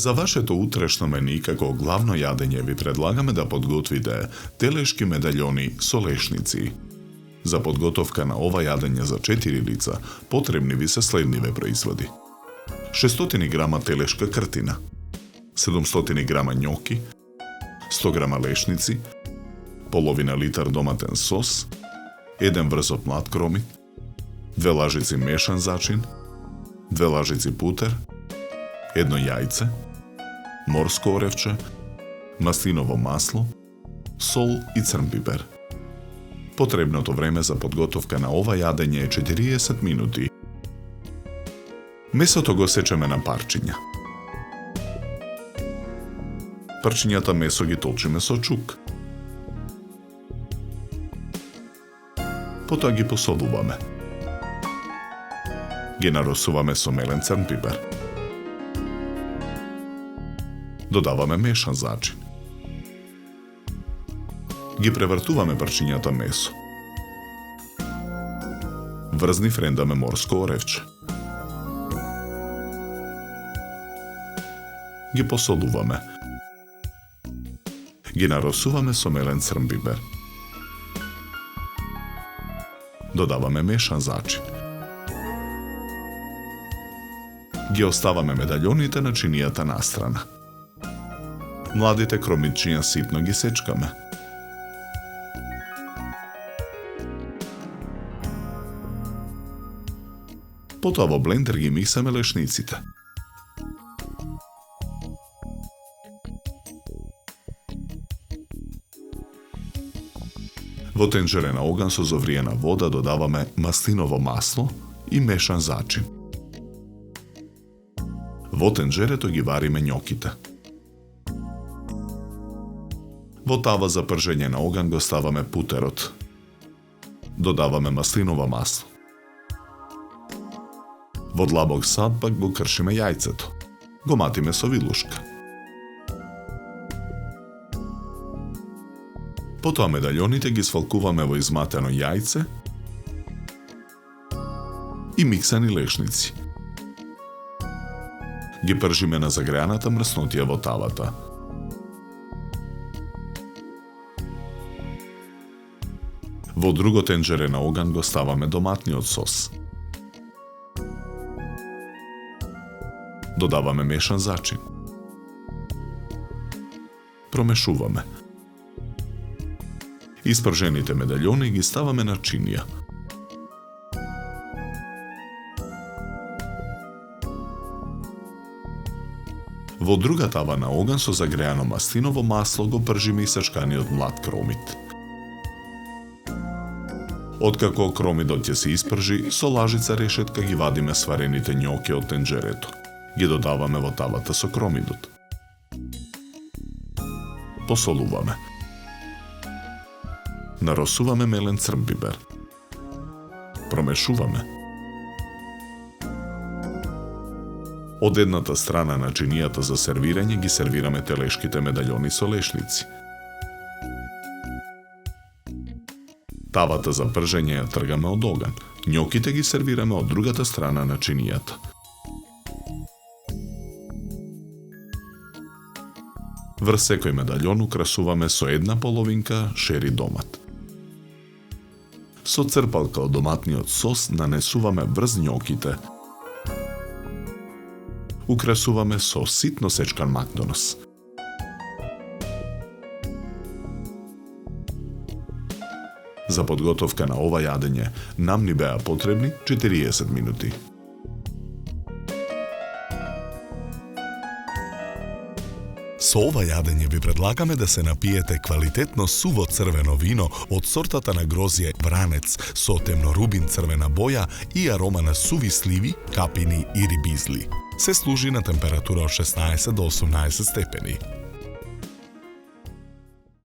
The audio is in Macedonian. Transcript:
За вашето утрешно мени како главно јадење ви предлагаме да подготвите телешки медаљони со лешници. За подготовка на ова јадење за 4 лица потребни ви се следниве производи: 600 грама телешка кртина, 700 грама њоки, 100 грама лешници, половина литар доматен сос, 1 врзот млад кромит, 2 лажици мешан зачин, 2 лажици путер, 1 јајце, морско оревче, маслиново масло, сол и црн пипер. Потребното време за подготовка на ова јадење е 40 минути. Месото го сечеме на парчиња. Парчињата месо ги толчиме со чук. Потоа ги посолуваме. Ги наросуваме со мелен црн пипер. Додаваме мешан зачин. Ги превртуваме парчињата месо. Врзни френдаме морско оревче. Ги посолуваме. Ги наросуваме со мелен црн пипер. Додаваме мешан зачин. Ги оставаме медаљоните на чинијата настрана. Младите кромичиња ситно ги сечкаме. Потоа во блендер ги миксаме лешниците. Во тенџере на оган со зовриена вода додаваме маслиново масло и мешан зачин. Во тенџерето ги вариме њоките. Во тава за пржење на оган го ставаме путерот. Додаваме маслиново масло. Во длабок сад пак го кршиме јајцето. Го матиме со вилушка. Потоа медаљоните ги свалкуваме во изматено јајце и миксани лешници. Ги пржиме на загреаната мрснотија во тавата. Во друго тенџере на оган го ставаме доматниот сос. Додаваме мешан зачин. Промешуваме. Испржените медаљони ги ставаме на чинија. Во друга тава на оган со загреано маслиново масло го пржиме исачканиот млад кромит. Откако кромидот ќе се испржи, со лажица решетка ги вадиме сварените њоки од тенџерето. Ги додаваме во тавата со кромидот. Посолуваме. Наросуваме мелен црн пипер. Промешуваме. Од едната страна на чинијата за сервирање ги сервираме телешките медаљони со лешници. Тавата за пржење ја тргаме од оган. Њоките ги сервираме од другата страна на чинијата. Врз секој медаљон украсуваме со една половинка шери домат. Со црпалка од доматниот сос нанесуваме врз њоките. Украсуваме со ситно сечкан макдонос. За подготовка на ова јадење нам ни беа потребни 40 минути. Со ова јадење ви предлагаме да се напиете квалитетно суво црвено вино од сортата на грозје Вранец со темнорубин црвена боја и арома на суви сливи, капини и рибизли. Се служи на температура од 16 до 18 степени.